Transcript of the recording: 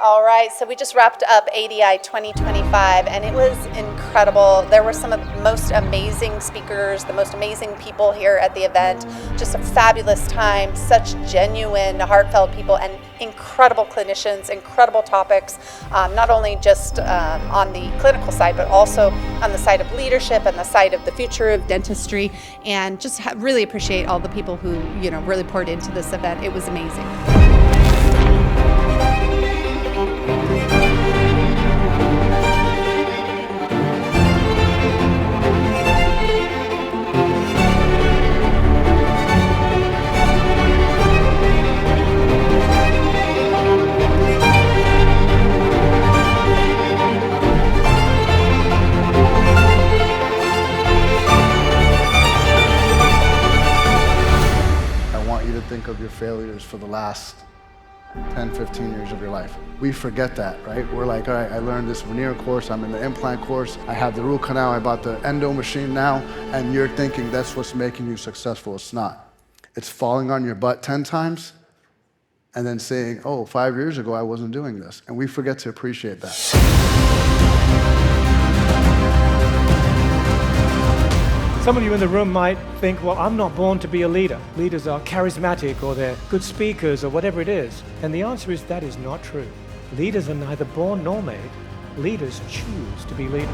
All right, so we just wrapped up ADI 2025 and it was incredible. There were some of the most amazing speakers, the most amazing people here at the event. Just a fabulous time, such genuine, heartfelt people and incredible clinicians, incredible topics, not only just on the clinical side, but also on the side of leadership and the side of the future of dentistry. And just really appreciate all the people who, really poured into this event. It was amazing. Think of your failures for the last 10, 15 years of your life. We forget that, right? We're like, all right, I learned this veneer course, I'm in the implant course, I have the root canal, I bought the endo machine now, and you're thinking that's what's making you successful. It's not. It's falling on your butt 10 times and then saying, oh, 5 years ago I wasn't doing this. And we forget to appreciate that. Some of you in the room might think, well, I'm not born to be a leader. Leaders are charismatic or they're good speakers or whatever it is. And the answer is that is not true. Leaders are neither born nor made. Leaders choose to be leaders.